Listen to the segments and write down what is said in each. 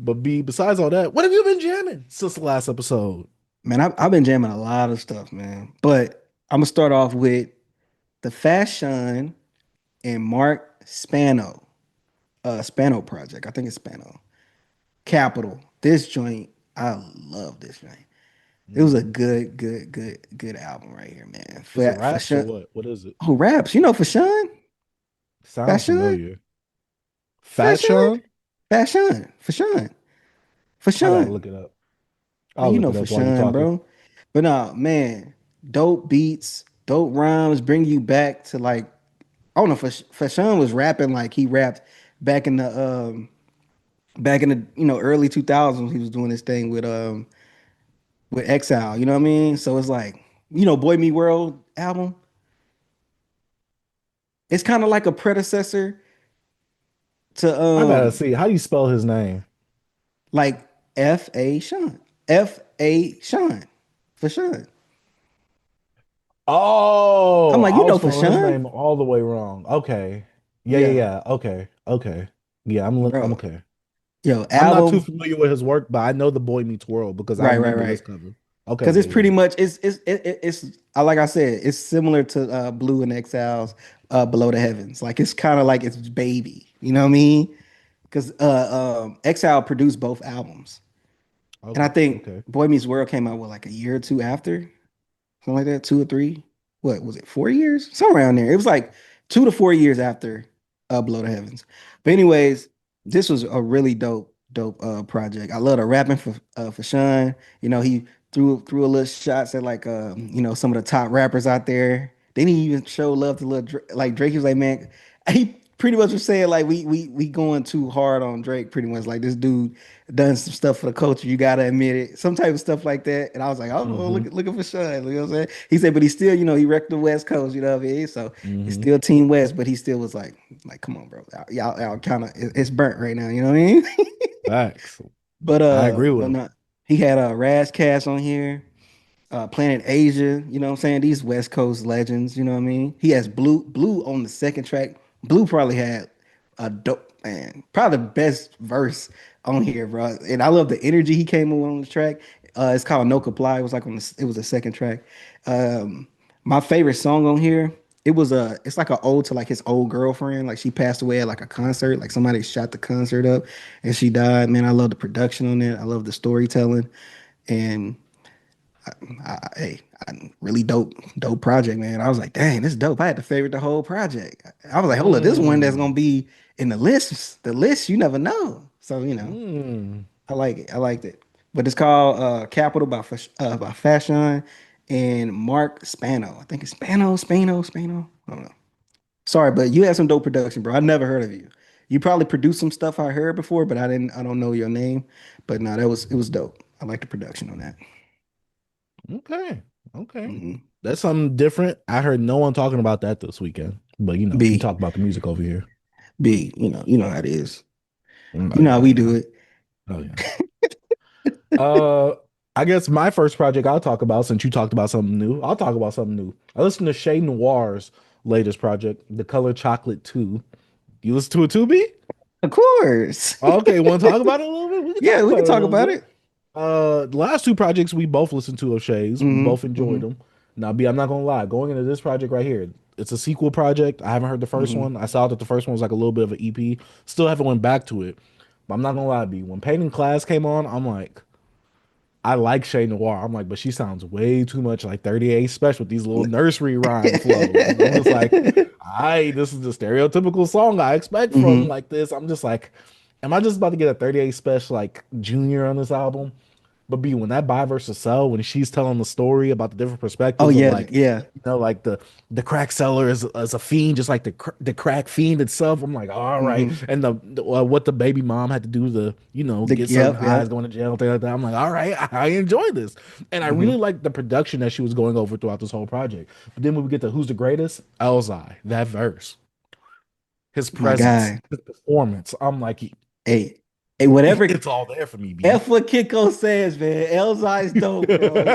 But B, besides all that, what have you been jamming since the last episode? Man, I've been jamming a lot of stuff, man. But I'm gonna start off with the Fashawn and Marc Spano, Spano project. I think it's Spano. Capital. This joint, I love this joint. It was a Mhm. good album right here, man. Is it For raps or Sean, what? What is it? oh raps, you know, for Sean, Sounds Fashion, familiar. Fashion, Fashion? Fashion, for Sean, for I gotta Sean. look it up. Man, I'll you look know it for up while you're Sean, talking. bro. But no, man, dope beats, dope rhymes, bring you back to like I don't know. For Sean was rapping like he rapped back in the back in the early 2000s. He was doing this thing with Exile. You know what I mean? So it's like Boy Me World album. It's kind of like a predecessor to I gotta see. How do you spell his name? like F.A. Sean. F.A. Sean. For Sean. I'm Oh, like, I you was know for spelling his Sean? name all the way wrong. Okay. Yeah, yeah, Yeah, yeah. Okay. Okay. Yeah, I'm bro. okay. Yo, I'm not too album. familiar with his work, but I know the Boy Meets World because I Right, right, remember this right. cover. Okay, Because yeah, it's yeah. pretty much it's like I said, it's similar to Blue and Exile's Below the Heavens. Like it's kind of like its baby. You know what I mean? Because Exile produced both albums, and I Okay, think okay. Boy Meets World came out with like a year or two after, something like that, 2 or 3. What was it? 4 years? Somewhere around there. It was like 2 to 4 years after Below the Heavens. But anyways, this was a really dope project. I love the rapping for Sean. He threw a little shots at like some of the top rappers out there. They didn't even show love to like Drake. He was like, man, he pretty much was saying like we going too hard on Drake. Pretty much like this dude done some stuff for the culture. You gotta admit it. Some type of stuff like that. And I was like, oh, Mm-hmm. looking for Sean. You know what I'm saying? He said, but he still, he wrecked the West Coast. You know what I mean? So it's Mm-hmm. still Team West, but he still was like, come on, bro. Y'all kind of it's burnt right now. You know what I mean? Facts. But I agree with but him. not. He had a Cast on here. Planet Asia, you know what I'm saying? These West Coast legends, you know what I mean? He has Blue on the second track. Blue probably had a dope man, probably the best verse on here, bro. And I love the energy he came with on the track. It's called No Comply. It was like it was the second track. Um, my favorite song on here, it's like an ode to like his old girlfriend. Like she passed away at like a concert. Like somebody shot the concert up and she died. Man, I love the production on it. I love the storytelling. And hey, really dope project, man. I was like, dang, this is dope. I had to favorite the whole project. I was like, hold up, this one that's gonna Mm. be in the list. The list, you never know. So Mm. I like it. I liked it. But it's called Capital by Fashion and Marc Spano. I think it's Spano. I don't know. Sorry, but you had some dope production, bro. I never heard of you. You probably produced some stuff I heard before, but I didn't. I don't know your name. But no, it was dope. I like the production on that. Okay. Okay. Hmm. That's something different. I heard no one talking about that this weekend. But we B. talk about the music over here. B, you know how it is. Oh You know how yeah, oh we yeah. do it. Oh yeah. Uh, I guess my first project I'll talk about, since you talked about something new, I'll talk about something new. I listened to Shay Noir's latest project, The Color Chocolate 2. You listen to it too, B? Of course. Okay, want to talk about it a little bit? We can Yeah, talk we about can it a talk little about bit. it. The last two projects we both listened to of Shay's, we both enjoyed Hmm. them. Now, B, I'm not gonna lie, going into this project right here, it's a sequel project. I haven't heard the first Hmm. one. I saw that the first one was like a little bit of an EP. Still haven't went back to it. But I'm not gonna lie, B, when Painting Class came on, I'm like, I like Shay Noir. I'm like, but she sounds way too much like 38 Special with these little nursery rhyme flows. And I'm just like, this is the stereotypical song I expect from Hmm. like this. I'm just like, am I just about to get a 38 Special like junior on this album? But B, when that buy versus sell, when she's telling the story about the different Oh perspectives of yeah, like, yeah. like the crack seller is a fiend, just like the crack fiend itself. I'm like, all right. Hmm. And what the baby mom had to do to get certain guys Yep. going to jail, things like that. I'm like, all right, I enjoy this, and I really Hmm. like the production that she was going over throughout this whole project. But then when we get to Who's the Greatest, Elzai, that verse, his My presence, guy. his performance, I'm like, Hey. Hey, whatever It's all there for me, B. F what Kiko says, man. Elzhi's dope, bro.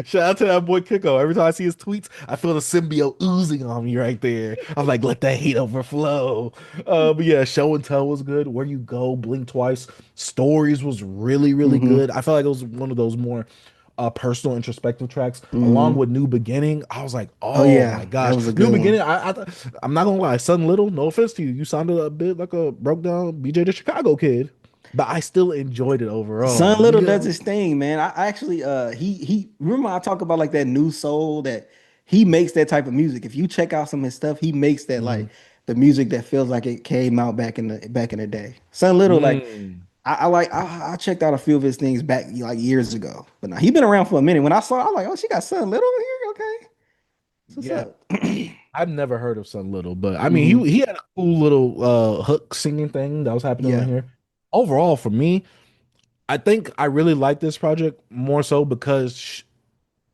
Shout out to that boy Kiko. Every time I see his tweets, I feel the symbiote oozing on me right there. I'm like, let that hate overflow. But yeah, show and tell was good. Where you go, blink twice. Stories was really, really Hmm. good. I felt like it was one of those more personal, introspective tracks. Along Hmm. with New Beginning, I was like, Oh oh my yeah, that gosh, was a New good one. Beginning. I'm not gonna lie, Son Little. No offense to you, you sounded a bit like a broke down BJ the Chicago kid, but I still enjoyed it Son overall. You Little get does his thing, man. I actually he remember I talk about like that new soul that he makes that type of music. If you check out some of his stuff, he makes that mm, like the music that feels like it came out back in the day. Son Little, like mm. I checked out a few of his things back like years ago. But now he been around for a minute. When I saw it, I was like, oh, she got Son Little here? Okay. So what's Yeah, up? I've never heard of Son Little, but I mean Hmm. he had a cool little hook singing thing that was happening on Yeah. here. Overall, for me, I think I really like this project more so because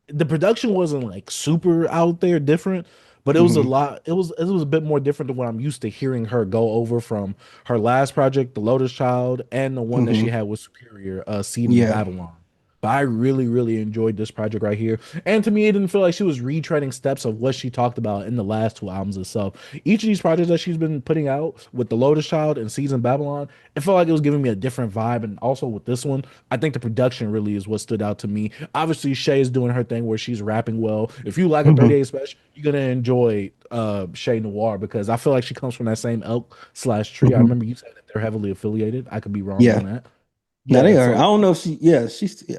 the production wasn't like super out there different, but it was a Hmm. lot. It was a bit more different than what I'm used to hearing her go over from her last project, The Lotus Child, and the one that she Hmm. had with Superior, Seed in Yeah. Babylon. But I really, really enjoyed this project right here. And to me, it didn't feel like she was retreading steps of what she talked about in the last two albums itself. Each of these projects that she's been putting out with The Lotus Child and Seeds in Babylon, it felt like it was giving me a different vibe. And also with this one, I think the production really is what stood out to me. Obviously, Shay is doing her thing where she's rapping well. If you like a Hmm. 38 Special, you're gonna enjoy Shay Noir because I feel like she comes from that same elk slash tree. I Hmm. remember you said that they're heavily affiliated. I could be wrong on Yeah. that. Now they Yeah, are. I so don't know if she. Yeah, she's. Yeah.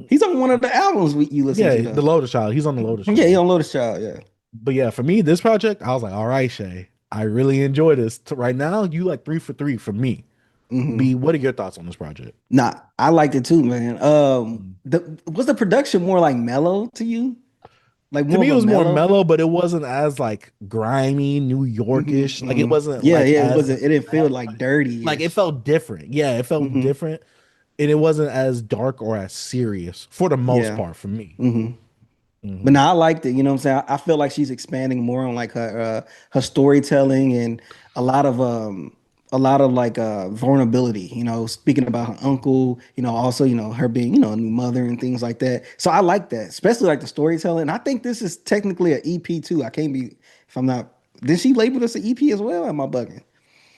He's on one of the albums you listen to yeah, though. the Lotus Child. He's on the Lotus Yeah, he Child. on Lotus Child. Yeah. But yeah, for me, this project, I was like, all right, Shay, I really enjoy this. Right now, you like three for three for me. B, Hmm. what are your thoughts on this project? Nah, I liked it too, man. Was the production more like mellow to you? Like To more me, of it a was more mellow? mellow, but it wasn't as like grimy, New Hmm. Yorkish. Like it Hmm. wasn't Yeah, like yeah. It as wasn't. like It didn't feel bad. like dirty Like it ish. felt different. Yeah, it felt Hmm. different, and it wasn't as dark or as serious for the most Yeah. part for me. Hmm. But Hmm. now I liked it. You know what I'm saying? I feel like she's expanding more on like her storytelling and a lot of um a lot of like vulnerability, speaking about her uncle, also, her being, a new mother and things like that. So I like that, especially like the storytelling. And I think this is technically an EP too. I can't be if I'm not did she label this an EP as well? Am I bugging?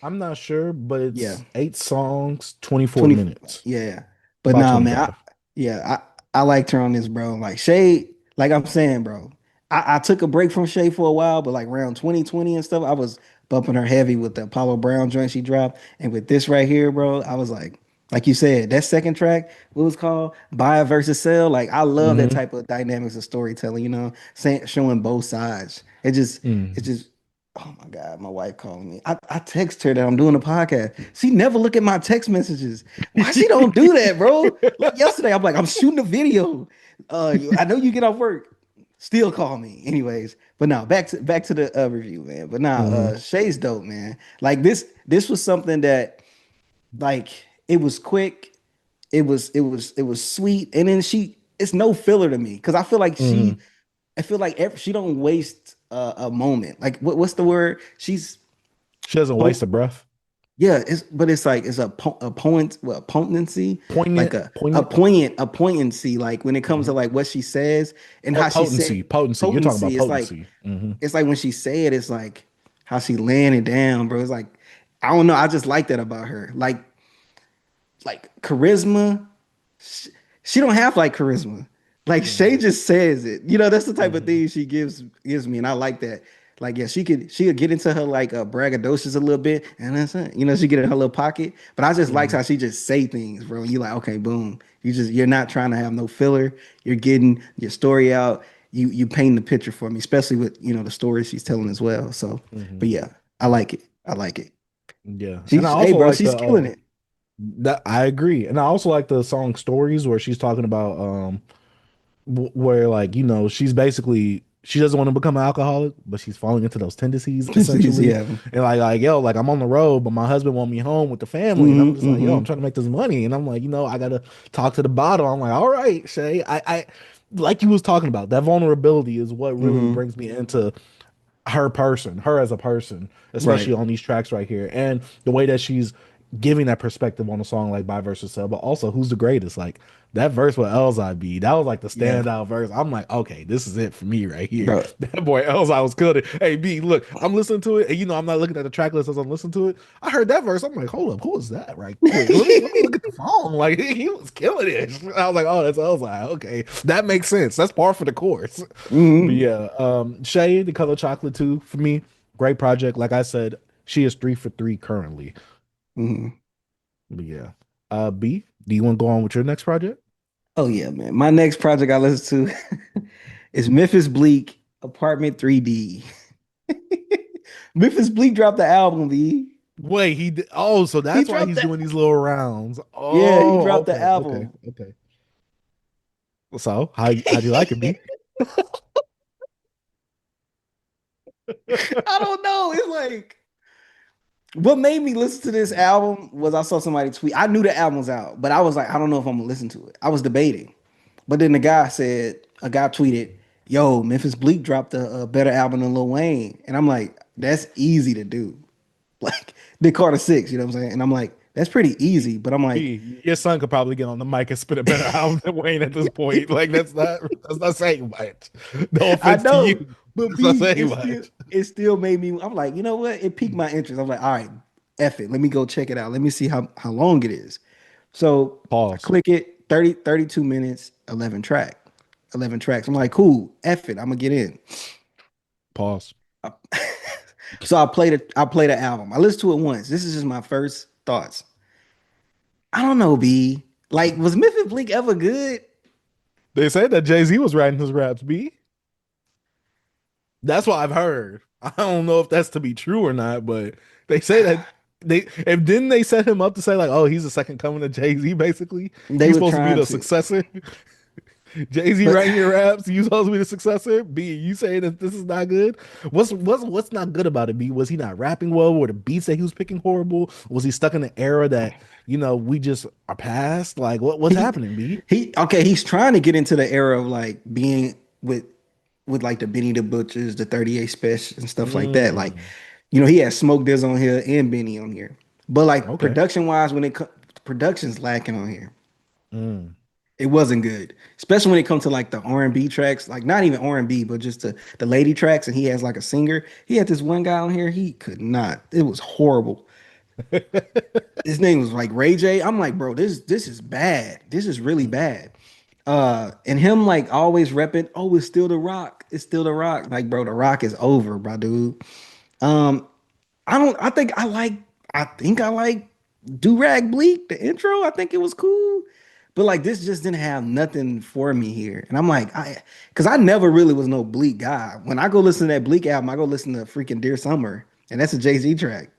I'm not sure, but Yeah. it's 8 songs, 24 20, minutes, yeah. But about nah, man, 25. yeah, I liked her on this, bro. Like Shay, like I'm saying, bro. I took a break from Shay for a while, but like around 2020 and stuff, I was bumping her heavy with the Apollo Brown joint she dropped. And with this right here, bro, I was like you said, that second track, what was called Buy versus Sell. Like I love that Hmm. type of dynamics of storytelling, saying showing both sides. It Hmm. just Oh my God, my wife calling me. I text her that I'm doing a podcast. She never look at my text messages. Why she don't do that, bro? Like yesterday, I'm like, I'm shooting a video. I know you get off work. Still call me. Anyways, but now back to the review, man. But now Hmm. Shay's dope, man. Like this was something that like it was quick, it was sweet, and then it's no filler to me because I feel like Hmm. I feel like she don't waste a moment. Like what's the word? She doesn't waste a breath. Yeah, but it's like it's a point, well, potency, like Poignant, a poignant. poignancy, like when it comes to Mhm. like what she says and Oh, how she said potency, potency. You're talking about potency. potency. Hmm. It's like when she say it, it's like how she laying it down, bro. It's like I don't know. I just like that about her. Like charisma. She don't have like charisma. Like Shay Hmm. just says it. That's the type of Hmm. thing she gives me, and I like that. Like, yeah, she could get into her like braggadocious a little bit, and that's it. She get in her little pocket. But I just liked Hmm. how she just say things, bro. You like, okay, boom. You're not trying to have no filler. You're getting your story out. You paint the picture for me, especially with the story she's telling as well. So, Hmm. but yeah, I like it. I like it. Yeah, and I Hey, also bro, like she's the killing it. that I agree, and I also like the song "Stories" where she's talking about where like she's basically she doesn't want to become an alcoholic, but she's falling into those tendencies essentially, Yeah. and like yo, like I'm on the road, but my husband want me home with the family, and I'm Hmm. just like yo, I'm Hmm. trying to make this money, and I'm like I gotta talk to the bottle. I'm like all right, Shay, I like you was talking about that vulnerability is what really Hmm. brings me into her as a person, especially Right. on these tracks right here, and the way that she's giving that perspective on a song like By versus Cell, but also who's the greatest? Like that verse with Elzhi B, that was like the Yeah, standout verse. I'm like, okay, this is it for me right here. bro. That boy Elzhi was killing it. Hey B, look, I'm listening to it, and I'm not looking at the track list as I'm listening to it. I heard that verse. I'm like, hold up, who is that? Right quick. Let me look at the phone. Like he was killing it. I was like, oh, that's Elzhi. Okay. That makes sense. That's par for the course. But Mhm, yeah, Shay, the color chocolate too, for me, great project. Like I said, she is 3 for 3 currently. mhm. But yeah. B, do you want to go on with your next project? Oh yeah, man. My next project I listen to is Memphis Bleek Apartment 3D. Memphis Bleek dropped the album, B. Wait, he did. Oh, so He that's why dropped he's that. doing these little rounds. Yeah, he Oh, dropped the okay, okay, album. okay. So how do you like it, B? I don't know. It's like what made me listen to this album was I saw somebody tweet. I knew the album was out, but I was like, I don't know if I'm gonna listen to it. I was debating, but then a guy tweeted, "Yo, Memphis Bleek dropped a better album than Lil Wayne," and I'm like, that's easy to do. Like Big Carter 6, you know what I'm saying? And I'm like, that's pretty easy, but I'm like, B, your son could probably get on the mic and spit a better album than Wayne at this point. Like that's not saying much. No I offense to know, you. but That's not B, saying much. it still made me. I'm like, you know what? It piqued my interest. I'm like, all right, F it. Let me go check it out. Let me see how long it is. So I Pause. click it, 32 minutes, 11 tracks. I'm like, cool, F it. I'm gonna get in. Pause. So I played the album. I listened to it once. This is just my first thoughts. I don't know, B. Like, was Memphis Bleak ever good? They say that Jay-Z was writing his raps, B. That's what I've heard. I don't know if that's to be true or not, but they say that they if didn't they set him up to say like, oh, he's the second coming of Jay-Z, basically. They He's were supposed to be trying the to, successor. Jay-Z but writing your raps, you supposed to be the successor. B, you say that this is not good. What's not good about it? B, was he not rapping well? Were the beats that he was picking horrible? Was he stuck in an era that we just are past? Like what's he happening, B? he okay. He's trying to get into the era of like being with like the Benny the Butchers, the 38 Special and stuff like that. Like, Mm, he had Smoke Diz on here and Benny on here. But like okay. production wise, production's lacking on here. Mm, It wasn't good, especially when it comes to like the R&B tracks, like not even R&B, but just the lady tracks. And he has like a singer. He had this one guy on here. He could not. It was horrible. His name was like Ray J. I'm like, bro, this is bad. This is really bad. And him like always repping, oh, it's still the rock. It's still the rock. Like, bro, the rock is over, bro, dude. Um, I don't. I think I like. I think I like Do Rag Bleak. The intro. I think it was cool. But like this just didn't have nothing for me here. And I'm like, because I never really was no Bleak guy. When I go listen to that Bleak album, I go listen to freaking Dear Summer, and that's a Jay-Z track.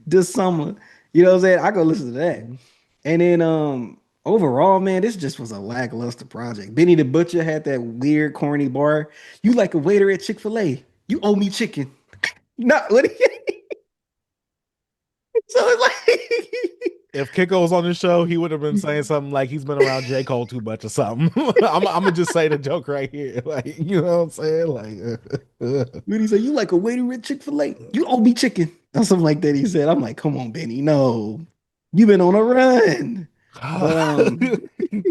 This summer, you know what I'm saying? I go listen to that. mm. And then overall, man, this just was a lackluster project. Benny the Butcher had that weird, corny bar. You like a waiter at Chick-fil-A. You owe me chicken. Not what so it's like If Kiko was on the show, he would have been saying something like he's been around J. Cole too much or something. I'm gonna just say the joke right here. Like, you know what I'm saying? Like, when he said, you like a waiter at Chick-fil-A, you owe me chicken. Or something like that. He said, I'm like, come on, Benny. No. You've been on a run. But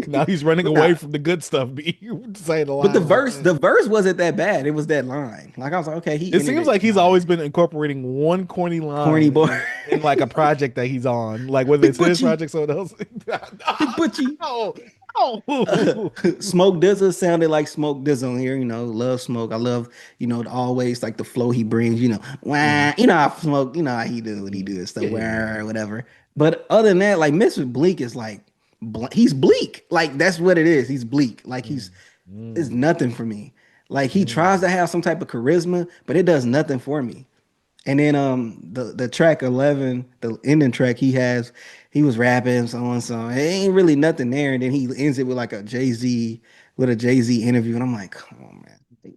now he's running but away nah, from the good stuff. Be saying a but the line like verse, that. the verse wasn't that bad. It was that line. Like I was like, okay, he It ended seems it like he's always nice. been incorporating one corny Corny line boy. in like a project that he's on, like whether Big it's his Butchie. project or someone else. Big Butchie. Oh, Uh, oh. Smoke Dizzle sounded like Smoke Dizzle on here, love Smoke. I love, always like the flow he brings, wah, Mhm. how Smoke, how he do what he do and stuff, Yeah, yeah, wah, whatever. But other than that, like Mr. Bleak is like, he's bleak. Like that's what it is. He's bleak. Like yeah. it's Mm, nothing for me. Like he tries mm, to have some type of charisma, but it does nothing for me. And then the track 11, the ending track he was rapping so and so. It ain't really nothing there. And then he ends it with like a Jay-Z interview. And I'm like, come on, man.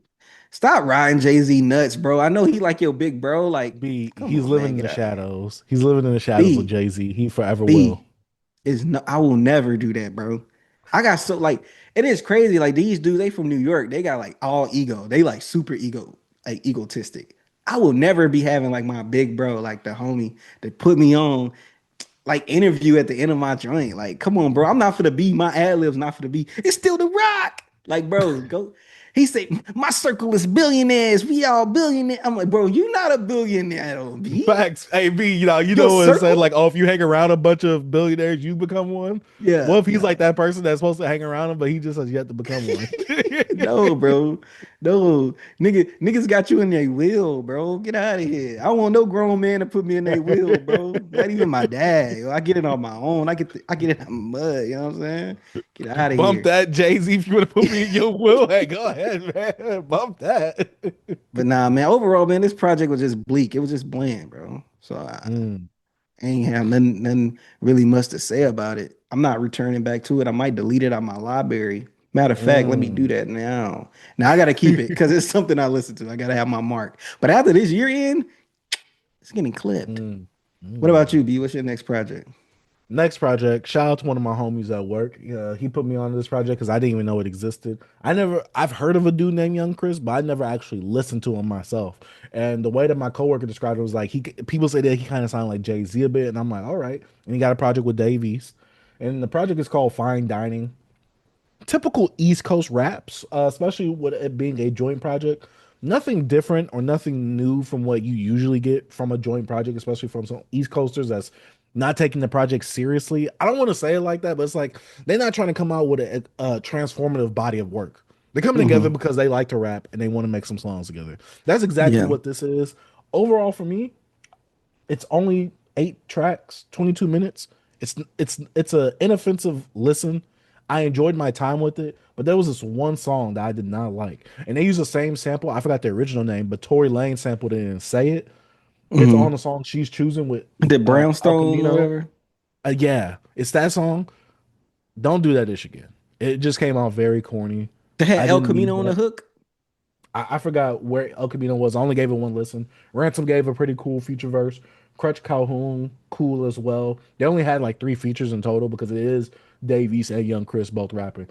Stop riding Jay-Z nuts, bro. I know he like your big bro. Like, B, come he's on, living man. in Get the out of here. shadows. He's living in the shadows of B, Jay Z. He forever will. B is no, I will never do that, bro. I got so like it is crazy. Like these dudes, they from New York. They got like all ego. They like super ego, like egotistic. I will never be having like my big bro, like the homie that put me on. like interview at the end of my joint. Like, come on, bro. I'm not for the be. My ad libs not for the be. It's still the rock. Like, bro, go. He said, my circle is billionaires. We all billionaires. I'm like, bro, you not a billionaire, though, B. Facts. Hey, B, you Your know what it said? circle? Like, oh, if you hang around a bunch of billionaires, you become one. Yeah, What if he's no. like that person that's supposed to hang around him, but he just has yet to become one? No, bro. No. Niggas got you in their will, bro. Get out of here. I don't want no grown man to put me in their will, bro. Not even my dad. Yo. I get it on my own. I get it out of mud. You know what I'm saying? Get out of Bump here. that, Jay-Z. If you want to put me in your will, hey, go ahead, man. Bump that. But nah, man. Overall, man, this project was just bleak. It was just bland, bro. So I Mm, ain't have nothing really much to say about it. I'm not returning back to it. I might delete it out my library. Matter of fact, let me do mm. that now. Now I gotta keep it because it's something I listen to. I gotta have my mark. But after this year in, it's getting clipped. Mm, What about mm. you, B? What's your next project? Next project, shout out to one of my homies at work. He put me on this project because I didn't even know it existed. I've heard of a dude named Young Chris, but I never actually listened to him myself. And the way that my coworker described it was like people say that he kind of sounded like Jay-Z a bit, and I'm like, all right. And he got a project with Dave East, and the project is called Fine Dining. Typical East Coast raps, especially with it being a joint project. Nothing different or nothing new from what you usually get from a joint project, especially from some East Coasters that's not taking the project seriously. I don't want to say it like that, but it's like they're not trying to come out with a transformative body of work. They're coming together Hmm. because they like to rap and they want to make some songs together. That's exactly Yeah. what this is. Overall, for me, it's only 8 tracks, 22 minutes. It's a inoffensive listen. I enjoyed my time with it, but there was this one song that I did not like, and they use the same sample. I forgot the original name, but Tory Lane sampled it and say it. It's on Hmm. the song She's Choosing with The El brownstone or Camino. whatever. Yeah, it's that song. Don't do that ish again. It just came out very corny. They had I El didn't need Camino on the that. hook. I forgot where El Camino was. I only gave it one listen. Ransom gave a pretty cool feature verse. Crutch Calhoun, cool as well. They only had like 3 features in total because it is Dave East and Young Chris both rapping.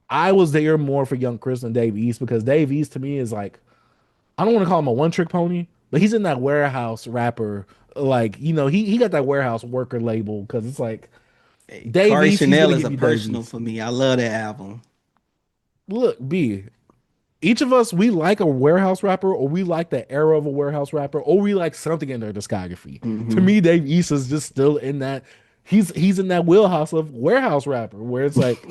I was there more for Young Chris than Dave East because Dave East to me is like, I don't want to call him a one trick pony, but he's in that warehouse rapper. Like, he got that warehouse worker label because it's like Hey, Dave Kari East, he's Chanel gonna is give a you Dave personal East. for me. I love that album. Look, B, each of us, we like a warehouse rapper, or we like the era of a warehouse rapper, or we like something in their discography. To Hmm. me, Dave East is just still in that. He's in that wheelhouse of warehouse rapper, where it's like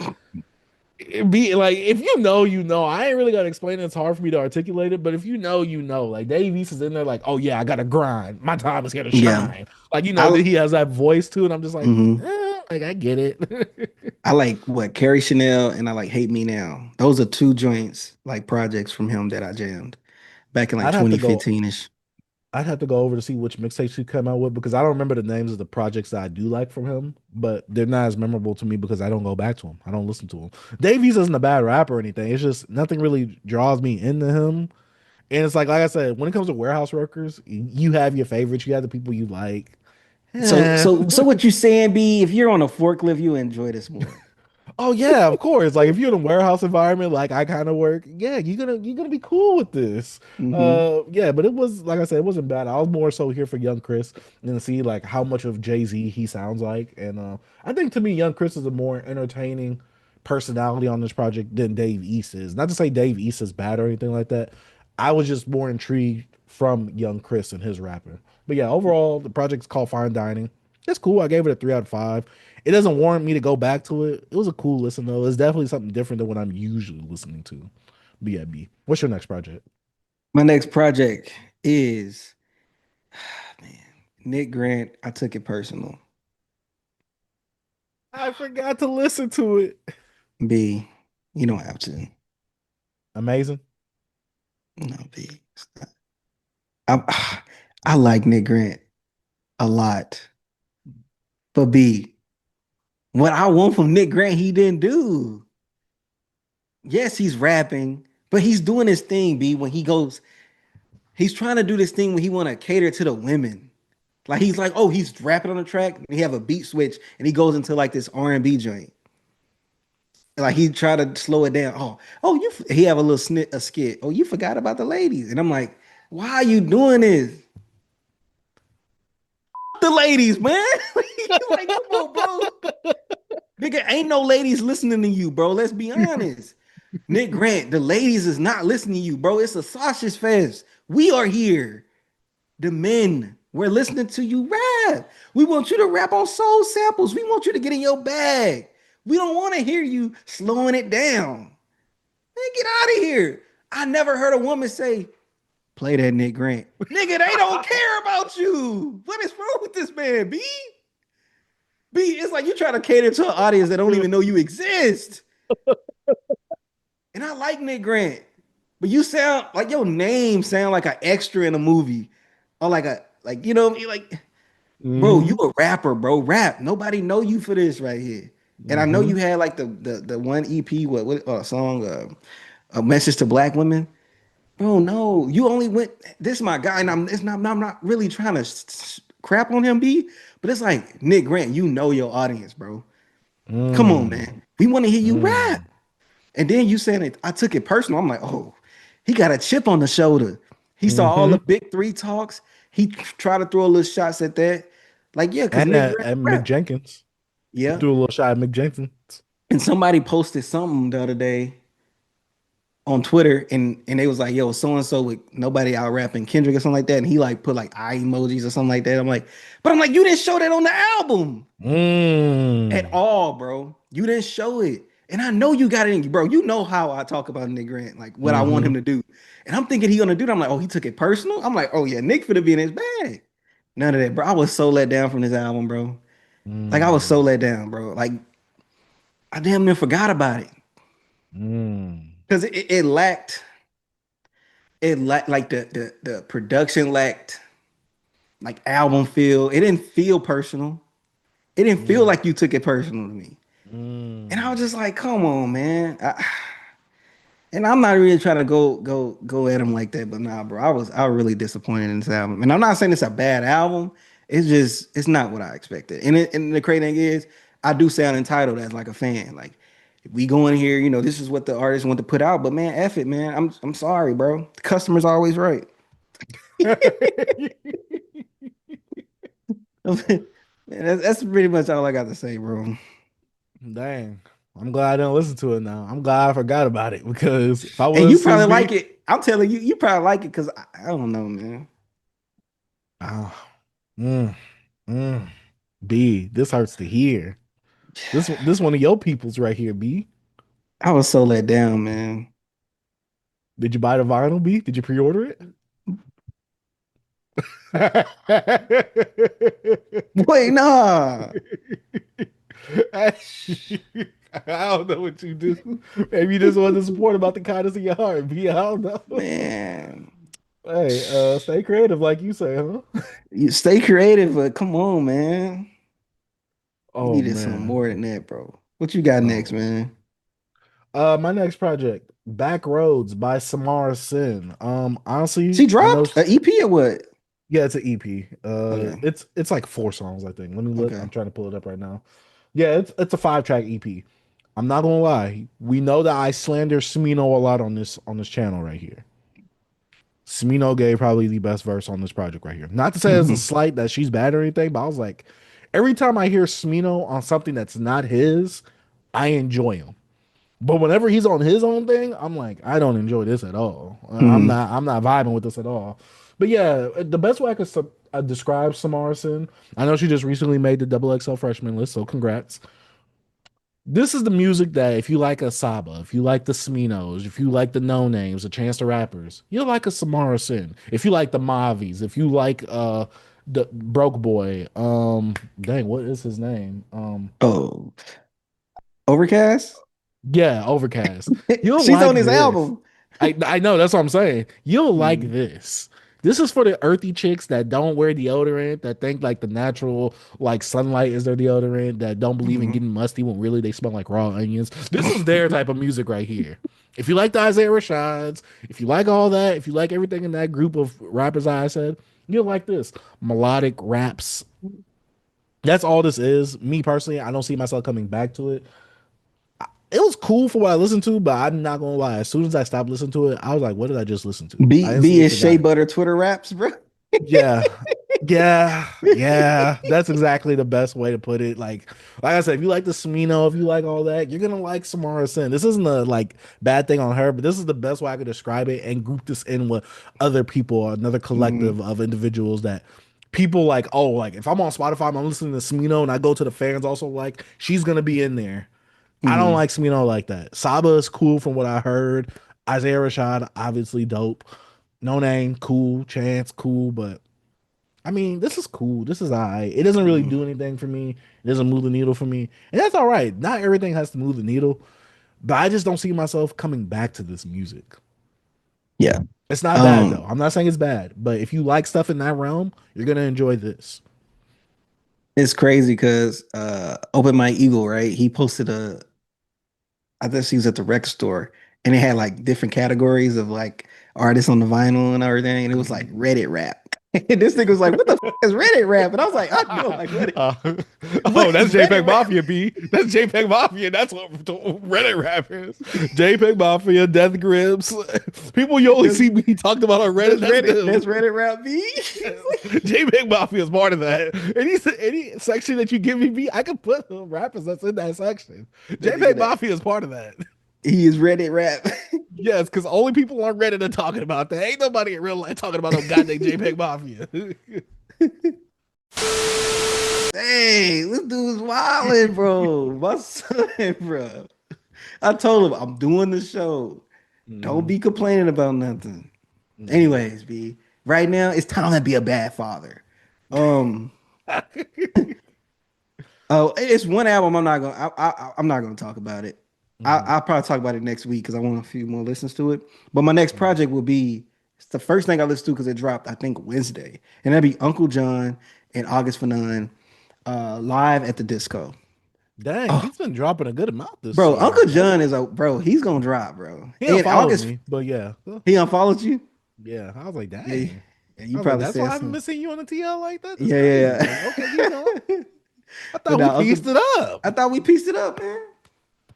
it be like if you know, you know. I ain't really gotta explain it. It's hard for me to articulate it, but if you know, you know. Like Dave East is in there, like, oh yeah, I gotta grind. My time is here to Yeah. shine. Like I that he has that voice too, and I'm just mhm. like I get it. I like what Carrie Chanel and I like Hate Me Now. Those are two joints like projects from him that I jammed back in like I'd have to go. 2015ish. I'd have to go over to see which mixtapes he come out with because I don't remember the names of the projects that I do like from him, but they're not as memorable to me because I don't go back to him. I don't listen to him. Davies isn't a bad rapper or anything. It's just nothing really draws me into him. And it's like I said, when it comes to warehouse workers, you have your favorites, you have the people you like. So Eh. so so what you saying, B, if you're on a forklift, you enjoy this more. Oh yeah, of course. Like if you're in a warehouse environment, like I kind of work, yeah, you're gonna be cool with this. Hmm. Yeah, but it was like I said, it wasn't bad. I was more so here for Young Chris and to see like how much of Jay-Z he sounds like. And I think to me, Young Chris is a more entertaining personality on this project than Dave East is. Not to say Dave East is bad or anything like that. I was just more intrigued from Young Chris and his rapping. But yeah, overall, the project's called Fine Dining. It's cool. I gave it a 3 out of 5. It doesn't warrant me to go back to it. It was a cool listen though. It's definitely something different than what I'm usually listening to. But yeah, B. What's your next project? My next project is man, Nick Grant. I took it personal. I forgot to listen to it. B, you don't have to. Amazing. No, B. I I like Nick Grant a lot. But B, what I want from Nick Grant, he didn't do. Yes, he's rapping, but he's doing his thing, B, when he goes, he's trying to do this thing when he want to cater to the women. Like he's like, oh, he's rapping on the track, and he have a beat switch, and he goes into like this R&B joint. Like he tried to slow it down. He have a little a skit. Oh, you forgot about the ladies. And I'm like, why are you doing this? the ladies, man. Like, come on, bro. Nigga, ain't no ladies listening to you, bro. Let's be honest. Nick Grant, the ladies is not listening to you, bro. It's a sausage fest. We are here. The men, we're listening to you rap. We want you to rap on soul samples. We want you to get in your bag. We don't want to hear you slowing it down. Man, get out of here. I never heard a woman say, play that Nick Grant. Nigga, they don't care about you. What is wrong with this man, B? B, it's like you trying to cater to an audience that don't even know you exist. And I like Nick Grant, but you sound like your name sound like an extra in a movie, or like you know what I mean? Like, bro, you Hmm. a rapper, bro. Rap. Nobody know you for this right here. And I know Hmm. you had like the one EP, what song, a message to black women. Bro, no, you only went. This is my guy, and I'm not really trying to crap on him, B. But it's like Nick Grant, you know your audience, bro. Come on, Mm. man. We want to hear you rap. Mm. And then you saying it, I took it personal. I'm like, oh, he got a chip on the shoulder. He saw all Hmm. the big three talks. He tried to throw a little shots at that. Like, yeah, because And Nick at, Grant at Mick rap. Jenkins. He Yeah. threw a little shot at Mick Jenkins. And somebody posted something the other day on Twitter, and they was like, yo, so and so with nobody out rapping Kendrick or something like that. And he like put like eye emojis or something like that. I'm like, you didn't show that on the album at Mm. all, bro. You didn't show it. And I know you got it in you, bro. You know how I talk about Nick Grant, like what I want him Hmm. to do. And I'm thinking he gonna do that. I'm like, oh, he took it personal. I'm like, oh yeah, Nick finna be in his bag. None of that, bro. I was so let down from this album, bro. Like I was so Mm. let down, bro. Like I damn near forgot about it. Mm. Because it lacked like the production lacked like album feel. It didn't feel personal. It didn't feel Mm. like you took it personal to me. And I was Mm. just like, come on, man. And I'm not really trying to go at him like that, but nah, bro. I was really disappointed in this album. And I'm not saying it's a bad album. It's not what I expected. And the crazy thing is, I do sound entitled as like a fan. Like if we go in here, this is what the artist want to put out. But man, F it, man. I'm sorry, bro. The customer's always right. Man, that's pretty much all I got to say, bro. Dang. I'm glad I didn't listen to it now. I'm glad I forgot about it because if I And would have you seen probably B, like it. I'm telling you, you probably like it because I don't know, man. oh, mm, mm, B, this hurts to hear. This one of your peoples right here, B. I was so let down, man. Did you buy the vinyl, B? Did you pre-order it? Wait, nah, I don't know what you do. Maybe you just want to support about the kindness of your heart, B. I don't know. man. Hey, stay creative, like you say, huh? You stay creative, but come on, man. You Oh needed some man. more than that, bro. What you got next, Oh. man? My next project, Backroads by Samara Cyn. Honestly, She I know. dropped an EP or what? Yeah, it's an EP. Okay, It's like 4 songs, I think. Let me look. okay. I'm trying to pull it up right now. Yeah, it's a 5 track EP. I'm not gonna lie. We know that I slander Smino a lot on this channel right here. Smino gave probably the best verse on this project right here. Not to say it's a slight that she's bad or anything, but I was like, every time I hear Smino on something that's not his, I enjoy him. But whenever he's on his own thing, I'm like, I don't enjoy this at all. Mhm. I'm not vibing with this at all. But yeah, the best way I could describe Samara Cyn, I know she just recently made the double XL freshman list, so congrats. This is the music that if you like a Saba, if you like the Sminos, if you like the No Names, the Chance the Rappers, you'll like a Samara Cyn. If you like the Mavis, if you like the Broke Boy, dang, what is his name? Oh, Overcast. Yeah, Overcast. You'll She's like on his this. album. I know that's what I'm saying. You'll like Mhm. this. This is for the earthy chicks that don't wear deodorant, that think like the natural like sunlight is their deodorant, that don't believe in Mhm. getting musty when really they smell like raw onions. This is their type of music right here. If you like the Isaiah Rashads, if you like all that, if you like everything in that group of rappers I said, you'll like this. Melodic raps. That's all this is. Me personally, I don't see myself coming back to it. It was cool for what I listened to, but I'm not gonna lie. As soon as I stopped listening to it, I was like, "What did I just listen to?" I B instantly is Shea forgot it. Butter Twitter raps, bro. Yeah, Yeah, yeah, that's exactly the best way to put it. Like I said, if you like the Smino, if you like all that, you're gonna like Samara Cyn. This isn't a like bad thing on her, but this is the best way I could describe it and group this in with other people, another Mhm, collective of individuals that people like. Oh, like if I'm on Spotify, I'm listening to Smino, and I go to the fans also like she's gonna be in there. I don't mhm. like Smino like that. Saba is cool from what I heard. Isaiah Rashad, obviously dope. No Name, cool. Chance, cool, but. I mean, this is cool. This is all right. It doesn't really Mhm. do anything for me. It doesn't move the needle for me. And that's all right. Not everything has to move the needle, but I just don't see myself coming back to this music. Yeah. It's not bad Um, though. I'm not saying it's bad, but if you like stuff in that realm, you're gonna enjoy this. it's crazy because Open My Eagle, right? He posted I guess he was at the record store and it had like different categories of like artists on the vinyl and everything. And it was like Reddit rap. And this nigga was like, what the is Reddit rap? And I was like, I know, like, Uh, what oh, is that's Reddit JPEG rap? Mafia, B. That's JPEG Mafia. That's what Reddit rap is. JPEG Mafia, Death Grips. People you only That's, see me talked about on Reddit. That's them. that's Reddit rap B. JPEG Mafia is part of that. Any section that you give me, I can put the rappers that's in that section. That nigga JPEG that Mafia is part of that. he is Reddit rap. Yes, because only people on Reddit are talking about that. Ain't nobody in real life talking about no goddamn JPEG Mafia. Dang, this dude's wilding, bro. My son, bro. I told him I'm doing the show. Don't Mhm, be complaining about nothing. mhm. Anyways, B, right now it's time to be a bad father. Um, oh, it's one album. I'm not gonna talk about it. Mhm, I'll probably talk about it next week because I want a few more listens to it. But my next mhm. project will be it's the first thing I listen to because it dropped I think Wednesday, and that'd be Uncle John and August Fanon, live at the disco. Dang, Oh, he's been dropping a good amount this bro, year. Uncle John is a bro. He's gonna drop, bro. He And unfollowed August, me, but yeah. he unfollowed you. Yeah. I was like, Yeah, dang. yeah, I you was like, probably that's why said I haven't something. been seeing you on the TL like that. That's Yeah, crazy. yeah, Like, okay, keep going. yeah. I But thought we now Uncle, pieced it up. I thought we pieced it up, man.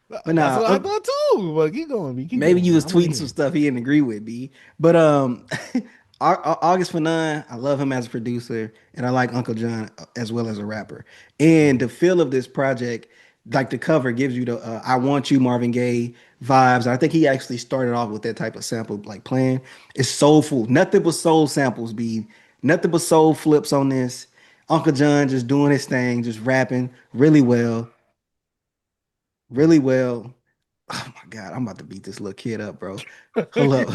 But That's now what I thought too. But keep going, B. Keep maybe you going. was I want to tweeting some hear. stuff he didn't agree with, B. But August Fanon, I love him as a producer, and I like Uncle John as well as a rapper. And Mhm. the feel of this project, like the cover, gives you the "I Want You" Marvin Gaye vibes. I think he actually started off with that type of sample, like playing. It's soulful, nothing but soul samples, B. Nothing but soul flips on this. Uncle John just doing his thing, just rapping really well, really well. Oh my God, I'm about to beat this little kid up, bro. Hold up.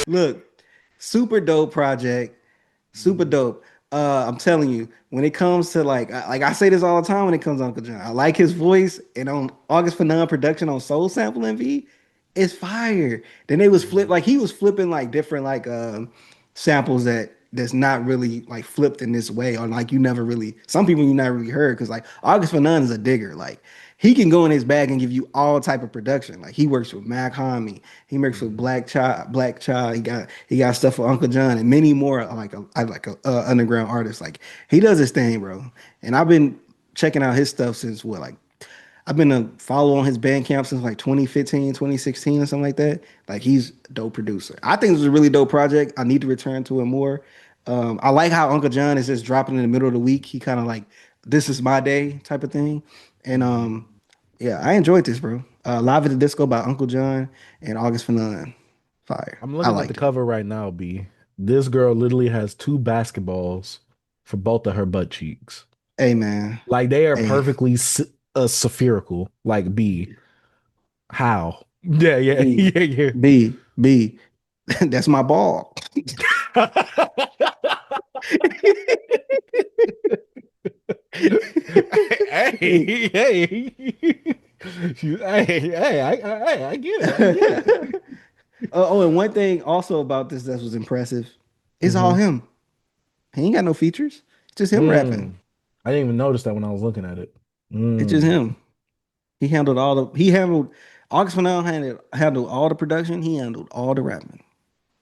Look, super dope project. Super Mhm. dope. I'm telling you, when it comes to like I say this all the time when it comes to Uncle John. I like his voice, and on August Fanon production on Soul Sample MV, it's fire. Then they was flip Mhm. like he was flipping like different samples that's not really like flipped in this way, or like you never really some people you never really heard because like August Fanon is a digger. Like he can go in his bag and give you all type of production. Like he works with Mac Homie, he works with Mhm. Black Child. He got stuff for Uncle John and many more like a underground artist. Like he does his thing, bro. And I've been checking out his stuff since what like I've been a follow on his Bandcamp since like 2015, 2016 or something like that. Like he's a dope producer. I think this is a really dope project. I need to return to it more. I like how Uncle John is just dropping in the middle of the week. He kind of like this is my day type of thing. And Mhm. yeah, I enjoyed this, bro. Live at the Disco by Uncle John and August Fanon. Fire. I'm I looking at the liked it. cover right now, B. This girl literally has two basketballs for both of her butt cheeks. Hey man. Like they are Hey. perfectly spherical. Like B. How? Yeah, yeah, B. yeah, B. That's my ball. yeah. Hey. Hey, hey, I get it. I get it. And one thing also about this that was impressive is all Hmm. him. He ain't got no features. It's just him rapping. Mm. I didn't even notice that when I was looking at it. It's just Mm. him. He handled August Fanel handled all the production. He handled all the rapping.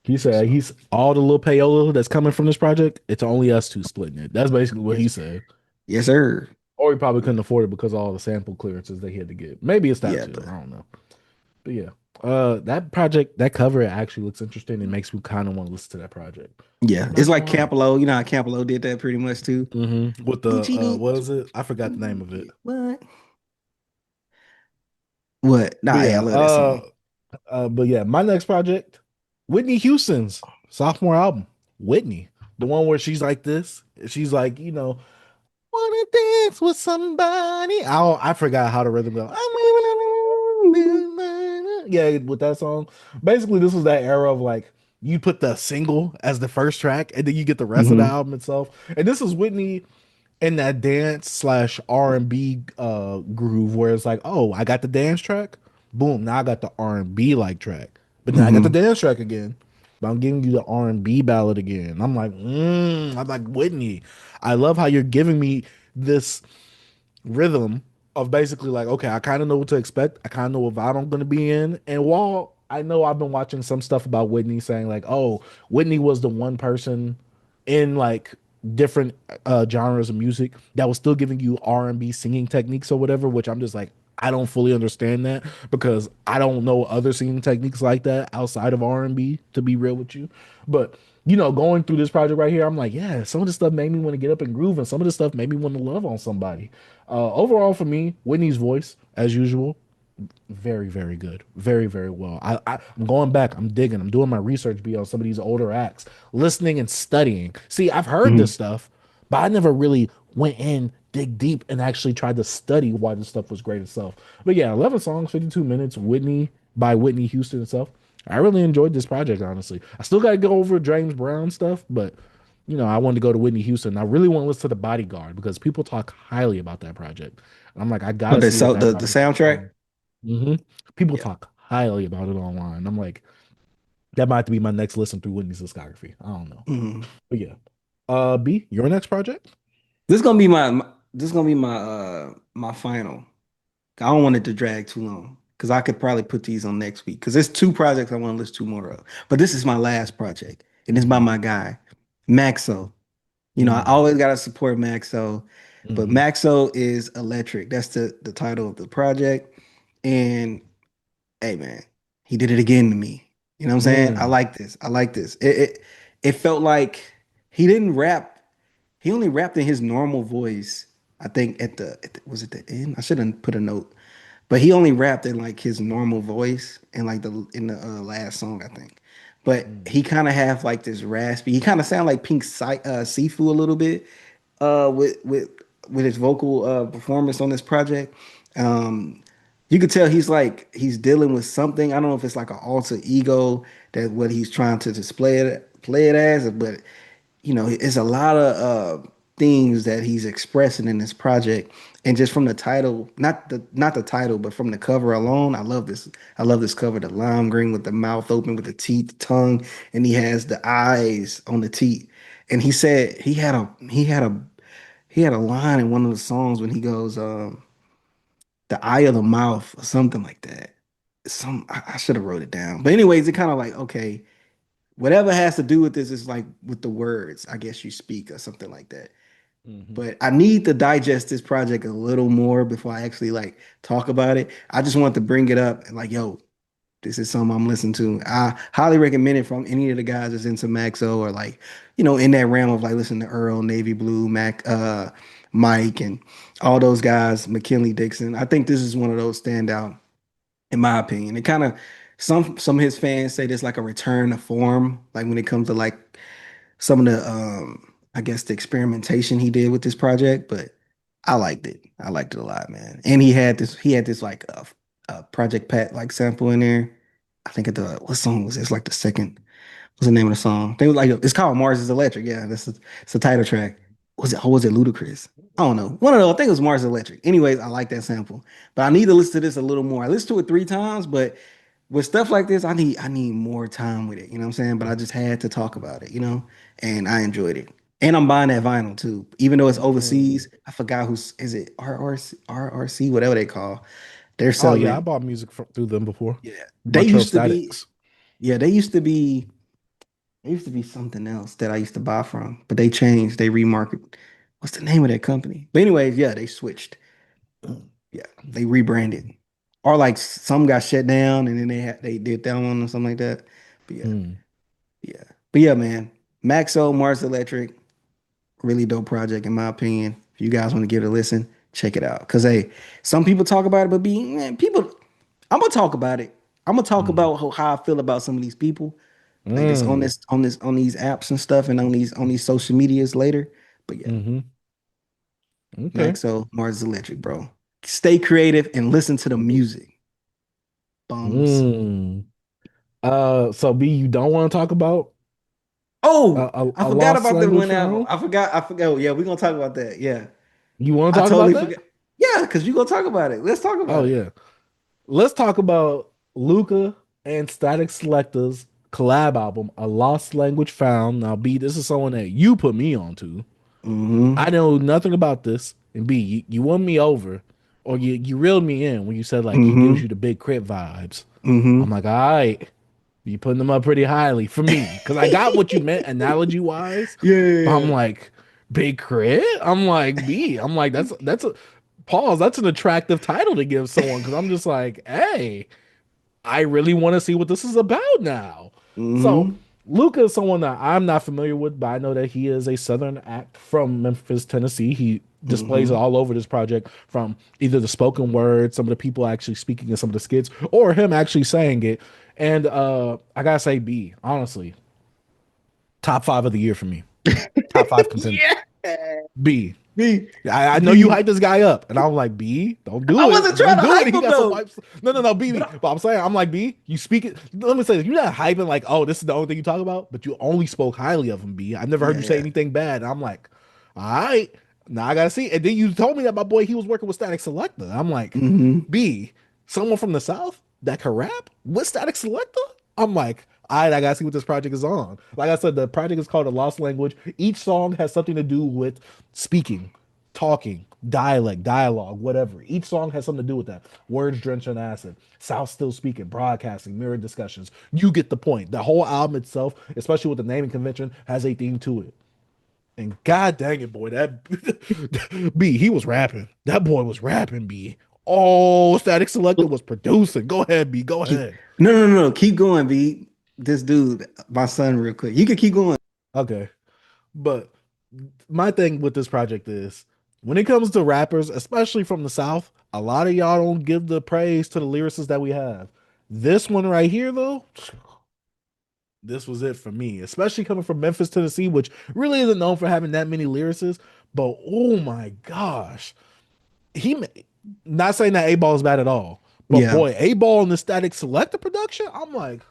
He said So he's all the little payola that's coming from this project. It's only us two splitting it. That's basically what he yes, said. yes, sir. Or he probably couldn't afford it because of all the sample clearances they had to get. Maybe it's that Yeah, too. but I don't know. But yeah, that project, that cover actually looks interesting. It makes me kind of want to listen to that project. Yeah, I'm not it's gonna like lie. Campolo. You know how Campolo did that pretty much too. With the Gucci, what is it? I forgot the name of it. what? What? But Nah, yeah, I yeah, love that song. but yeah, my next project, Whitney Houston's sophomore album, Whitney, the one where she's like this. She's like, wanna dance with somebody. I forgot how the rhythm goes. Yeah, with that song. Basically, this was that era of like you put the single as the first track, and then you get the rest of the Hmm. album itself. And this is Whitney in that dance slash R&B groove where it's like, oh, I got the dance track, boom, now I got the R&B like track, but then I got the Hmm. dance track again, but I'm giving you the R&B ballad again. I'm like Whitney. I love how you're giving me this rhythm of basically like, okay, I kind of know what to expect. I kind of know what vibe I'm going to be in. And while I know I've been watching some stuff about Whitney saying like, oh, Whitney was the one person in like different genres of music that was still giving you R&B singing techniques or whatever, which I'm just like, I don't fully understand that because I don't know other singing techniques like that outside of R&B, to be real with you. But going through this project right here, I'm like, yeah, some of this stuff made me want to get up and groove, and some of this stuff made me want to love on somebody. Overall, for me, Whitney's voice, as usual, very, very good. Very, very well. I'm going back. I'm digging. I'm doing my research be on some of these older acts, listening and studying. See, I've heard this Hmm. stuff, but I never really went in, dig deep, and actually tried to study why this stuff was great itself. But yeah, 11 songs, 52 minutes. Whitney by Whitney Houston itself. I really enjoyed this project, honestly. I still got to go over James Brown stuff, but I wanted to go to Whitney Houston. I really want to listen to The Bodyguard because people talk highly about that project. And I'm like, I Oh, gotta see what that the project is soundtrack. on. hmm People Yeah. talk highly about it online. I'm like, that might have to be my next listen through Whitney's discography. I don't know. Mhm. But yeah. B, your next project? This gonna be this is gonna be my final. I don't want it to drag too long because I could probably put these on next week because there's two projects I want to list two more of. But this is my last project, and it's by hmm my guy, Maxo. I hmm always gotta support Maxo, but hmm Maxo is electric. That's the title of the project. And hey man, he did it again to me. You know what I'm saying? I Mm. like this. I like this. It felt like he didn't rap. He only rapped in his normal voice. I think was it the end? I shouldn't put a note, but he only rapped in like his normal voice in like the last song, I think. But Mm. he kind of have like this raspy. He kind of sound like Sifu a little bit with his vocal performance on this project. Um, you could tell he's dealing with something. I don't know if it's like an alter ego that what he's trying to play it as, but it's a lot of things that he's expressing in this project. And just from the title, not the title, but from the cover alone, I love this. I love this cover, the lime green with the mouth open with the teeth, tongue, and he has the eyes on the teeth. And he said he had a line in one of the songs when he goes, the eye of the mouth or something like that. I should have wrote it down. But anyways, it kind of like, okay, whatever has to do with this is like with the words, I guess you speak or something like that. hmm But I need to digest this project a little more before I actually like talk about it. I just want to bring it up and like, yo, this is something I'm listening to. I highly recommend it from any of the guys that's into Maxo or like, in that realm of like listening to Earl, Navy Blue, Mike, and all those guys, McKinley Dixon. I think this is one of those standout, in my opinion. It kind of some of his fans say this like a return to form, like when it comes to like some of the I guess the experimentation he did with this project, but I liked it. I liked it a lot, man. And he had this like Project Pat like sample in there. I think what song was it? It's like the second. What's the name of the song? They were like it's called Mars is Electric. Yeah, it's the title track. Was it Ludacris? I don't know. One of those. I think it was Mars is Electric. Anyways, I like that sample, but I need to listen to this a little more. I listened to it 3 times, but with stuff like this, I need more time with it. You know what I'm saying? But I just had to talk about it, and I enjoyed it. And I'm buying that vinyl too, even though it's Mm. overseas. I forgot who's is it RRC, whatever they call. They're Oh selling yeah, I it. bought music through them before. Yeah, Retro Statics. they used to be. They used to be something else that I used to buy from, but they changed. They remarketed. What's the name of that company? But anyways, yeah, they switched. Yeah, they rebranded. or like some got shut down and then they did that one or something like that. But yeah, Mm. yeah, but yeah, man. Maxo, Mars Electric, really dope project in my opinion. If you guys want to give it a listen, check it out. Cause hey, some people talk about it, but man, people, I'm gonna talk about it. I'm gonna talk Mm. about how I feel about some of these people, like this on Mm. on these apps and stuff, and on these social medias later. But yeah, Mm-hmm. Okay. Maxo, Mars Electric, bro. Stay creative and listen to the music. Bums. Mm. So B, you don't want to talk about Oh, I a forgot lost about that language one album. found? I forgot. I forgot. Oh, yeah, we're gonna talk about that. Yeah, You want to I talk about totally that? forgot. Yeah, because you gonna talk about it. Let's talk Oh about it. yeah. Let's talk about Lukah and Static Selecta's collab album, A Lost Language Found. Now, B, this is someone that you put me onto. Mm-hmm. I know nothing about this. And B, you won me over, or you reeled me in when you said like he gives Mm-hmm. you the big crit vibes. I'm Mm-hmm. like, all right, you putting them up pretty highly for me because I got what you meant analogy wise, but I'm Yeah. like big crit. I'm like B. I'm like that's a pause. That's an attractive title to give someone because I'm just like, hey, I really want to see what this is about now. So Mm-hmm. Lukah is someone that I'm not familiar with, but I know that he is a Southern act from Memphis, Tennessee. He displays it Mm-hmm. all over this project from either the spoken word, some of the people actually speaking in some of the skits, or him actually saying it. And I gotta say, B, honestly, top five of the year for me. Top five contender. Yeah. B. B. I know you hyped B. this guy up, and I'm like, B, don't I do it, wasn't trying don't to do it. hype He him got some though. wipes. No, no, no, But B. But I'm saying, I'm like, B, you speak it. Let me say this: you're not hyping like, oh, this is the only thing you talk about, but you only spoke highly of him. B. I never heard yeah, you say yeah. anything bad. And I'm like, all right, now I gotta see. And then you told me that my boy he was working with Static Selecta. I'm like, Mm-hmm. B, someone from the South that can rap with Static Selecta. I'm like, all right, I gotta see what this project is on. Like I said, the project is called A Lost Language. Each song has something to do with speaking, talking, dialect, dialogue, whatever. Each song has something to do with that. Words drenched in acid, South still speaking, broadcasting, mirror discussions. You get the point. The whole album itself, especially with the naming convention, has a theme to it. And god dang it, boy, that B, he was rapping. That boy was rapping, B. Oh, Static Selector was producing. Go ahead, B. Go Keep, ahead. no. Keep going, B. This dude, my son, real quick. You can keep going. Okay. But my thing with this project is when it comes to rappers, especially from the South, a lot of y'all don't give the praise to the lyricists that we have. This one right here, though, this was it for me, especially coming from Memphis, Tennessee, which really isn't known for having that many lyricists. But oh my gosh, he not saying that A Ball is bad at all, but Yeah. boy, A Ball in the Static Selector production, I'm like,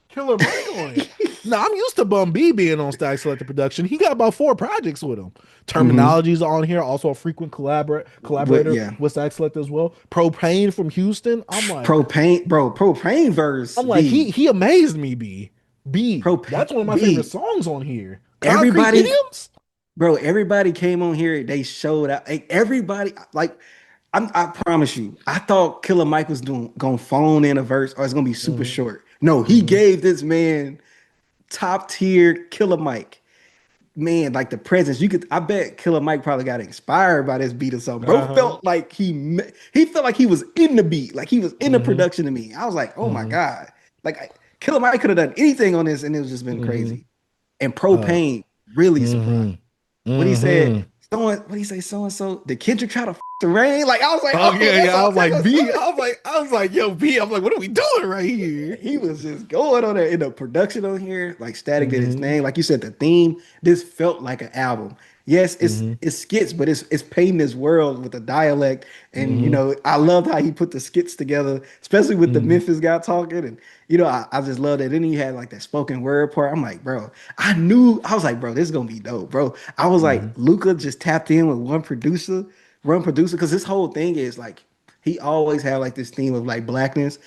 Killer Mike on it. Now I'm used to Bum B being on Static Selector production. He got about four projects with him. Mm-hmm. Terminology's on here, also a frequent But collaborator yeah. with Static Selector as well. Propane from Houston. Propane, bro, propane verse I'm like, B. he amazed me, B. B. Propane That's one of my favorite B. songs on here. Concrete Everybody, Idioms? bro, everybody came on here. They showed out. Like, everybody, like, I promise you, I thought Killer Mike was doing gonna phone in a verse or it's gonna be super Mm-hmm. short. No, he Mm-hmm. gave this man top tier Killer Mike. Man, like the presence, you could. I bet Killer Mike probably got inspired by this beat or something. Bro Uh-huh. felt like he felt like he was in the beat, like he was in the Mm-hmm. production to me. I was like, oh my Mm-hmm. god, Killer Mike could have done anything on this, and it's just been Mm-hmm. crazy. And Uh, Propane really surprised. mm-hmm. When he said, Mm-hmm. someone, what he say, so and so, did Kendrick try to the rain? Like I was like, Oh oh, yeah, that's yeah. I all was like type of B. stuff. I was like, yo, B. I'm like, what are we doing right here? He was just going on there in the production on here. Like Static did his Mm-hmm. thing. Like you said, the theme. This felt like an album. Yes, Mm-hmm. it's skits, but it's painting this world with the dialect. And Mm-hmm. I loved how he put the skits together, especially with the Mm-hmm. Memphis guy talking. And I just love that. Then he had like that spoken word part. I'm like, bro, I was like, bro, this is gonna be dope, bro. I was Mm-hmm. like, Lukah just tapped in with one producer, because this whole thing is like he always had like this theme of like blackness.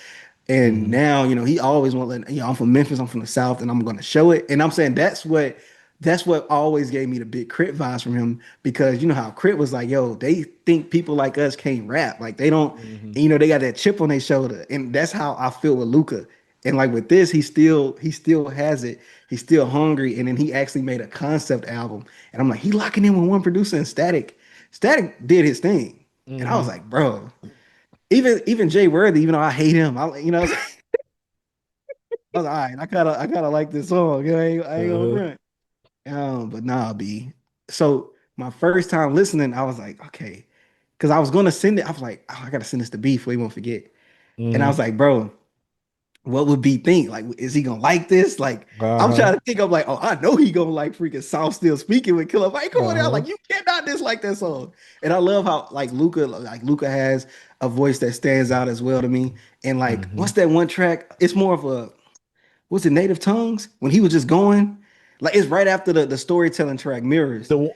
And Mm-hmm. now, he always want like, I'm from Memphis, I'm from the South, and I'm gonna show it. And I'm saying that's what always gave me the big Crit vibes from him, because you know how Crit was like, yo, they think people like us can't rap. Like they don't, Mm-hmm. and, they got that chip on their shoulder. And that's how I feel with Lukah. And like with this, he still has it. He's still hungry. And then he actually made a concept album. And I'm like, he locking in with one producer and Static. Static did his thing. And I was Mm-hmm. like, bro. even Jay Worthy, even though I hate him, I was like, all right, I kind of like this song. I ain't gonna Uh-huh. front. But nah, B. So my first time listening, I was like, okay, because I was gonna send it. I was like, oh, I gotta send this to B before he won't forget. And I was Hmm. like, bro, what would B think? Like, is he gonna like this? Like, I'm Uh-huh. trying to think. I'm like, oh, I know he gonna like freaking South Still Speaking with Killer Mike. Come on out, Uh-huh. like you cannot dislike that song. And I love how like Lukah has a voice that stands out as well to me. And like, Hmm. what's that one track? It's more of a what's it, Native Tongues? When he was just going, like it's right after the storytelling track Mirrors. The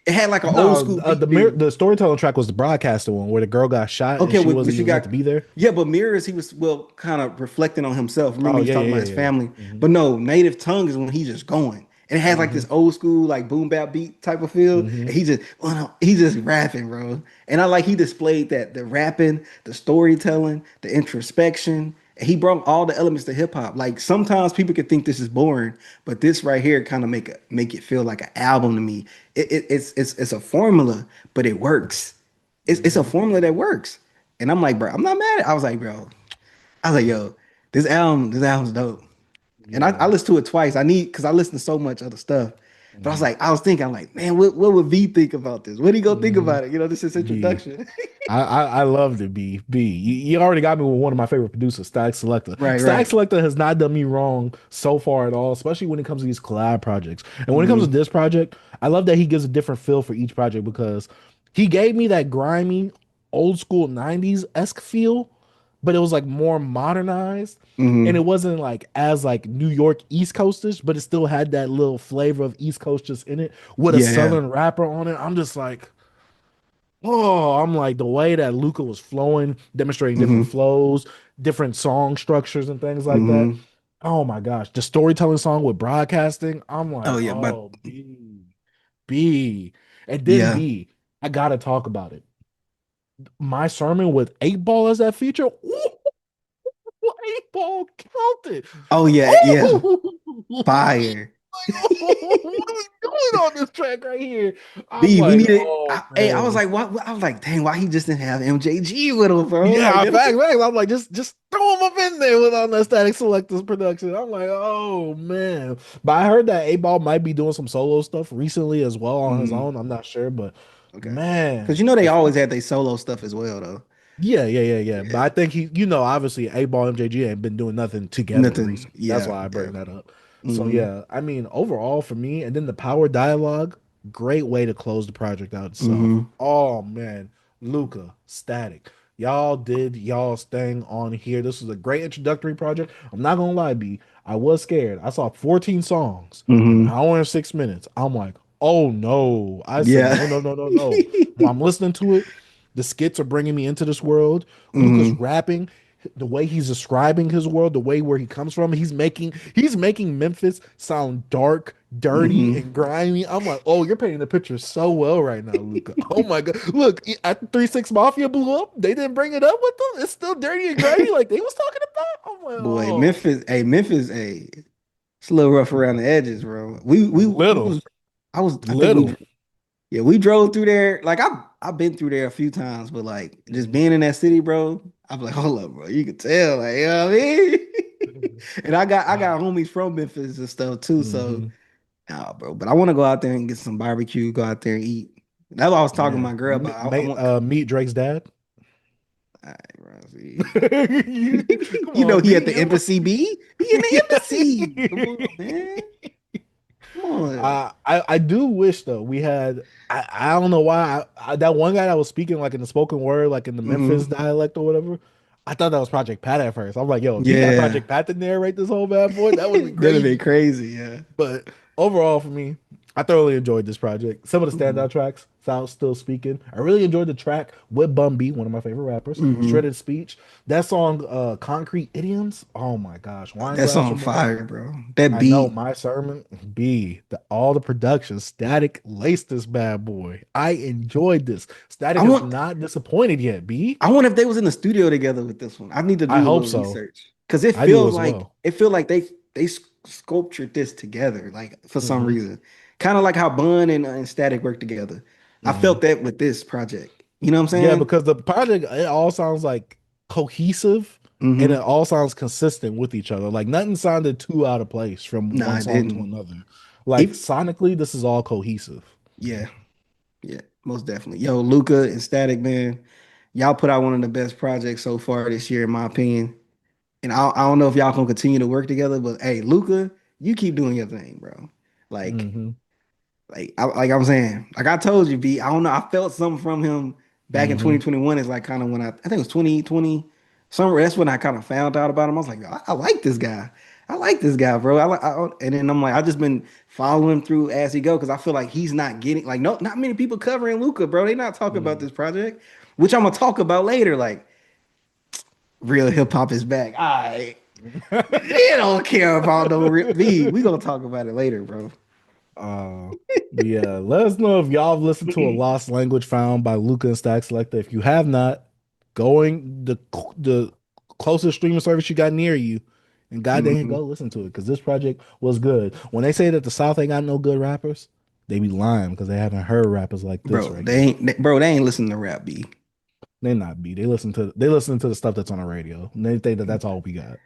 It had like an old no, school beat there. the storytelling track was the broadcaster one where the girl got shot and Okay, she when wasn't she even meant got to be there. yeah, but Mirrors, he was well kind of reflecting on himself. Remember, Oh he was yeah, talking yeah, about yeah, his yeah, family. yeah. But no, Native Tongue is when he's just going. And it has like Hmm. this old school, like boom bap beat type of feel. And Hmm. he's just rapping, bro. And I like he displayed that the rapping, the storytelling, the introspection. And he brought all the elements to hip hop. Like sometimes people could think this is boring, but this right here kind of make it feel like an album to me. It's a formula, but it works. It's a Hmm. formula that works. And I'm like, bro, I'm not mad at it. I was like, bro, I was like, yo, this album's dope. And I Yeah. listened to it twice. Because I listen to so much other stuff. But Hmm. I was thinking, I'm like, man, what would V think about this? What he gonna think Hmm. about it? This is B. introduction. I loved it. You already got me with one of my favorite producers, Statik Selektah. Right, Statik right. Selektah has not done me wrong so far at all, especially when it comes to these collab projects. And when it comes to Hmm. this project, I love that he gives a different feel for each project because he gave me that grimy, old school 90s esque feel, but it was like more modernized. And it Hmm. wasn't like as like New York East Coasters, but it still had that little flavor of East Coast just in it with a Yeah, yeah. Southern rapper on it. I'm just like, oh, I'm like the way that Lukah was flowing, demonstrating different Hmm. flows, different song structures and things like that. Hmm. Oh my gosh, the storytelling song with broadcasting. I'm like, Oh yeah, but oh, B. And then yeah. B, I gotta talk about it. My sermon with 8 Ball as that feature. Ooh, 8 Ball counted. Oh yeah, yeah. Oh, Fire. what are we doing on this track right here? I'm B, we like, needed. oh Hey, I was man. like, what? I was like, dang, why he just didn't have MJG with him, bro? Like Yeah, that. facts. I'm like, just throw him up in there with on that Static Selectors production. I'm like, oh man. But I heard that 8 Ball might be doing some solo stuff recently as well on his Mhm. own. I'm not sure, but Okay. Because man, they the always had their solo stuff as well, though. yeah. But Yeah. I think obviously 8 Ball MJG ain't been doing nothing together Nothing. recently. That's Yeah. why I Yeah. bring that up. So Hmm. yeah, I mean, overall for me, and then the power dialogue, great way to close the project out itself. Hmm. Oh man, Lukah, Static. Y'all did y'all's thing on here. This was a great introductory project. I'm not gonna lie, B. I was scared. I saw 14 songs in an Hmm. hour and 6 minutes. I'm like, oh no. I said, Yeah. no, no, no, no, no. While I'm listening to it, the skits are bringing me into this world. Lukah's Hmm. rapping, the way he's describing his world, the way where he comes from, he's making Memphis sound dark, dirty, Hmm. and grimy. I'm like, oh, you're painting the picture so well right now, Lukah. Oh my god, look, after 3 6 Mafia blew up, they didn't bring it up with them. It's still dirty and grimy, like they was talking about. I'm like, Boy, oh, Memphis, it's a little rough around the edges, bro. We little, was, I think little. we drove through there. Like I've been through there a few times, but like just Mhm. being in that city, bro, I'm like, hold up, bro. You can tell, like, you know what I mean? And I got homies from Memphis and stuff too. So Mhm. nah, bro. But I want to go out there and get some barbecue, go out there and eat. That's what I was talking to Yeah, my girl about. I want meet Drake's dad. all right, bro. See. Come You know on, he at B. the embassy, B. He in the embassy. Come on, man. Come on. I do wish though we had I don't know why that one guy that was speaking like in the spoken word like in the Memphis Hmm. dialect or whatever. I thought that was Project Pat at first. I'm like, yo, if he got Yeah. Project Pat to narrate this whole bad boy, that would have been That'd be crazy. crazy, yeah. But overall, for me, I thoroughly enjoyed this project. Some of the Hmm. standout tracks, South Still Speaking. I really enjoyed the track with Bun B, one of my favorite rappers. Hmm. Shredded Speech. That song, Concrete Idioms. Oh my gosh. Wine That's Glass on from Mars. fire, bro. That I know beat. my sermon. All the production. Static laced this bad boy. I enjoyed this. I Static has want not disappointed yet, B. I wonder if they was in the studio together with this one. I need to I do a hope little so. research because it I do feels as like well. they sculptured this together, like for some Hmm. reason, kind of like how Bun and Static work together. I Hmm. felt that with this project. You know what I'm Yeah, saying? because the project, it all sounds like cohesive and it Mm-hmm. all sounds consistent with each other. Like nothing sounded too out of place from No, one I song to didn't. another. Like If sonically, this is all cohesive. yeah, yeah, most definitely. Yo, Lukah and Statik, man, y'all put out one of the best projects so far this year, in my opinion. And I don't know if y'all can continue to work together, but hey, Lukah, you keep doing your thing, bro. Like, Hmm. like I'm saying, like I told you, B. I don't know. I felt something from him back in Hmm. 2021. Is like kind of when I think it was 2020, somewhere. That's when I kind of found out about him. I was like, I like this guy. I like this guy, bro. And then I'm like, I just been following him through as he go because I feel like he's not getting like no, not many people covering Lukah, bro. They not talking about this project, which I'm gonna talk about later. Like real hip hop is back. All right, they don't care about no real B. We gonna talk about it later, bro. Uh, but yeah, let us know if y'all have listened to a lost language found by Lukah and Stack Selecta. If you have not, going the closest streaming service you got near you, and goddamn Mhm. go listen to it because this project was good. When they say that the South ain't got no good rappers, they be lying because they haven't heard rappers like this Bro, right here. they ain't listening to rap B. They not be. They listen to the stuff that's on the radio. And they think that that's all we got.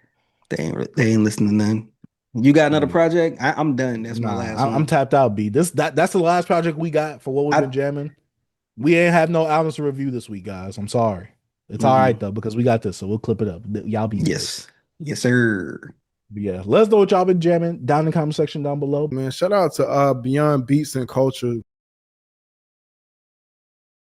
They ain't listening to none. You got another Yeah. project? I'm done. That's my Nah, last I'm one. tapped out. B. That's the last project we got for what we've been I jamming. We ain't have no albums to review this week, guys. I'm sorry. It's all right mhm. though because we got this, so we'll clip it up. Y'all be good. Yes. Yes, sir. But yeah, let us know what y'all been jamming down in the comment section down below. Man, shout out to Beyond Beats and Culture.